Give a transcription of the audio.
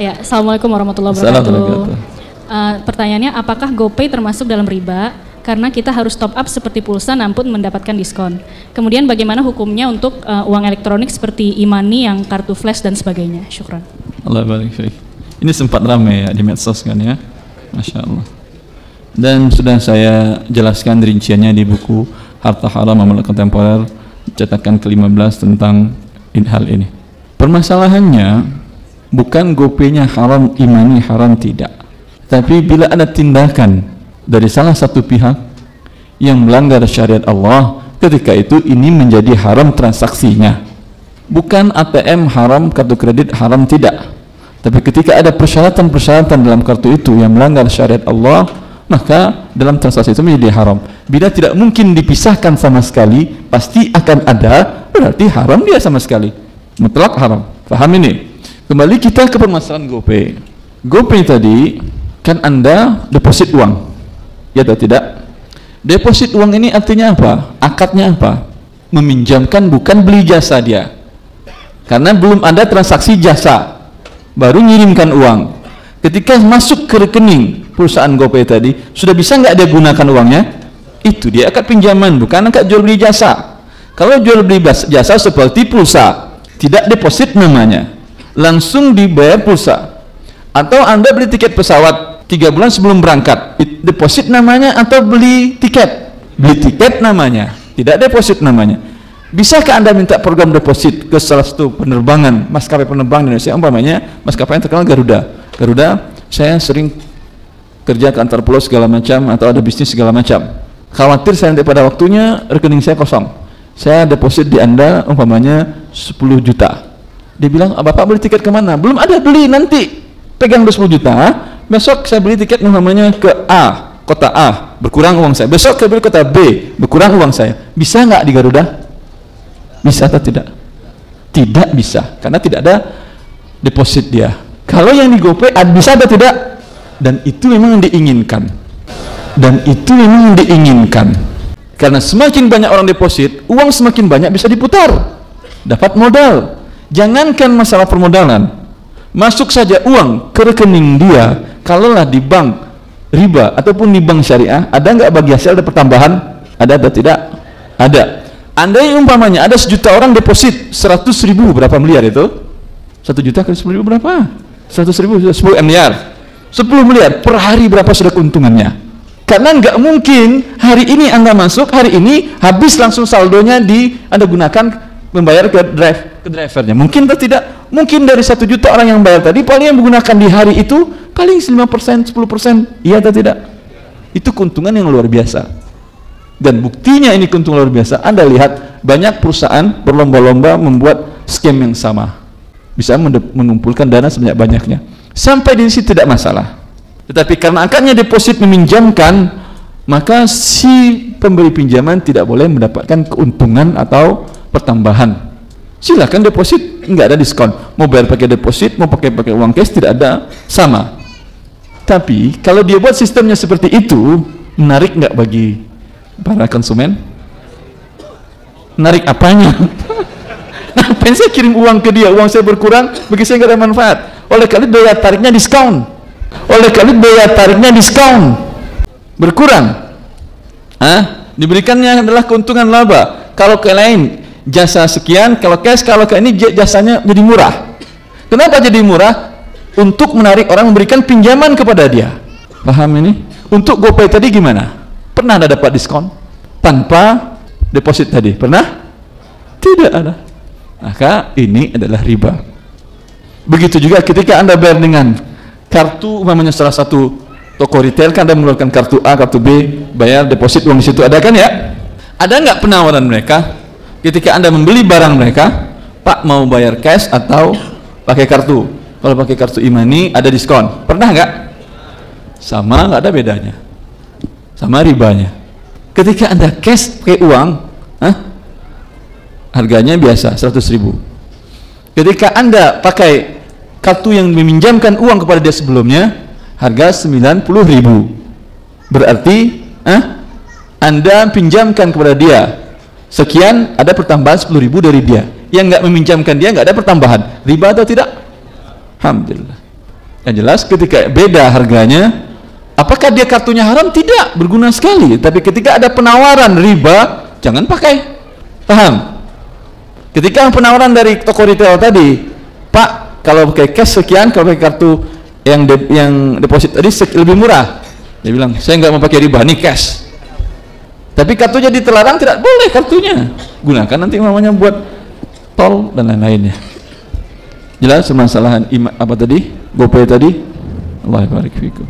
Ya, Assalamualaikum warahmatullahi wabarakatuh. Pertanyaannya, apakah GoPay termasuk dalam riba? Karena kita harus top up seperti pulsa namun mendapatkan diskon. Kemudian bagaimana hukumnya untuk uang elektronik seperti e-money yang kartu flash dan sebagainya? Syukran. Allah barik fiik. Ini sempat ramai ya di medsos kan ya. Masya Allah. Dan sudah saya jelaskan rinciannya di buku Harta Haram Amalan Kontemporer cetakan ke-15 tentang hal ini. Permasalahannya bukan GoPay-nya haram, e-money haram, tidak. Tapi bila ada tindakan dari salah satu pihak yang melanggar syariat Allah, ketika itu ini menjadi haram transaksinya. Bukan ATM haram, kartu kredit haram, tidak. Tapi ketika ada persyaratan-persyaratan dalam kartu itu yang melanggar syariat Allah, maka dalam transaksi itu menjadi haram. Bila tidak mungkin dipisahkan sama sekali, pasti akan ada, berarti haram dia sama sekali. Mutlak haram. Paham ini? Kembali kita ke permasalahan GoPay. GoPay tadi kan Anda deposit uang, ya atau tidak? Deposit uang ini artinya apa? Akadnya apa? Meminjamkan, bukan beli jasa dia. Karena belum ada transaksi jasa, baru ngirimkan uang. Ketika masuk ke rekening perusahaan GoPay tadi, sudah bisa nggak dia gunakan uangnya? Itu dia akad pinjaman, bukan akad jual beli jasa. Kalau jual beli jasa seperti pulsa, tidak deposit namanya, langsung dibayar pulsa. Atau Anda beli tiket pesawat 3 bulan sebelum berangkat, deposit namanya, atau beli tiket namanya, tidak deposit namanya. Bisakah Anda minta program deposit ke salah satu penerbangan, maskapai penerbangan di Indonesia, umpamanya maskapai yang terkenal Garuda, saya sering kerja ke antar pulau segala macam, atau ada bisnis segala macam, khawatir saya nanti pada waktunya rekening saya kosong, saya deposit di Anda umpamanya 10 juta. Dia bilang, Bapak beli tiket kemana? Belum ada, beli nanti, pegang 10 juta. Besok saya beli tiket namanya ke A, kota A, berkurang uang saya. Besok saya beli kota B, berkurang uang saya. Bisa nggak di Garuda? Bisa atau tidak? Tidak bisa, karena tidak ada deposit dia. Kalau yang di GoPay bisa atau tidak? Dan itu memang diinginkan. Karena semakin banyak orang deposit, uang semakin banyak bisa diputar, dapat modal. Jangankan masalah permodalan, masuk saja uang ke rekening dia. Kalaulah di bank riba ataupun di bank syariah, ada nggak bagi hasil ada pertambahan? Ada atau tidak? Ada. Andai umpamanya ada 1 juta orang deposit 100.000, berapa miliar itu? 1 juta kali 10.000 berapa? 100.000, 10 miliar. 10 miliar per hari, berapa sudah keuntungannya? Karena nggak mungkin hari ini Anda masuk, hari ini habis langsung saldonya Anda gunakan membayar ke drivernya. Mungkin atau tidak? Mungkin dari 1 juta orang yang bayar tadi, paling yang menggunakan di hari itu paling 5%, 10%. Iya atau tidak? Itu keuntungan yang luar biasa. Dan buktinya ini keuntungan luar biasa. Anda lihat banyak perusahaan berlomba-lomba membuat skema yang sama, bisa mengumpulkan dana sebanyak-banyaknya. Sampai di sini tidak masalah. Tetapi karena akadnya deposit meminjamkan, maka si pemberi pinjaman tidak boleh mendapatkan keuntungan atau pertambahan. Silakan deposit, nggak ada diskon. Mau bayar pakai deposit, mau pakai uang cash, tidak ada, sama. Tapi kalau dia buat sistemnya seperti itu, menarik nggak bagi para konsumen? Menarik apanya? Ngapain saya kirim uang ke dia, uang saya berkurang, bagi saya nggak ada manfaat. Oleh karena daya tariknya diskon. Berkurang. Diberikannya adalah keuntungan laba. Kalau ke lain jasa sekian, kalau cash, kalau ke ini jasanya jadi murah. Kenapa jadi murah? Untuk menarik orang memberikan pinjaman kepada dia. Paham ini? Untuk GoPay tadi gimana? Pernah Anda dapat diskon tanpa deposit tadi? Pernah? Tidak ada. Maka ini adalah riba. Begitu juga ketika Anda bayar dengan kartu, umpamanya salah satu toko retail, kan Anda mengeluarkan kartu A, kartu B, bayar deposit uang di situ, ada kan ya? Ada nggak penawaran mereka ketika Anda membeli barang mereka, Pak mau bayar cash atau pakai kartu? Kalau pakai kartu e-money ada diskon. Pernah nggak? Sama, nggak ada bedanya. Sama ribanya. Ketika Anda cash pakai uang, harganya biasa 100.000. Ketika Anda pakai kartu yang meminjamkan uang kepada dia sebelumnya, harga 90.000. Berarti Anda pinjamkan kepada dia sekian, ada pertambahan 10.000 dari dia. Yang nggak meminjamkan dia nggak ada pertambahan. Riba atau tidak? Alhamdulillah. Yang jelas ketika beda harganya, apakah dia kartunya haram? Tidak, berguna sekali. Tapi ketika ada penawaran riba, jangan pakai. Paham? Ketika penawaran dari toko retail tadi, Pak, kalau pakai cash sekian, kalau pakai kartu yang deposit tadi lebih murah. Dia bilang, saya nggak mau pakai riba, nih cash. Tapi kartunya ditelarang, tidak boleh kartunya. Gunakan nanti namanya buat tol dan lain-lainnya. Jelas permasalahan apa tadi? GoPay tadi? Allah barik fikum.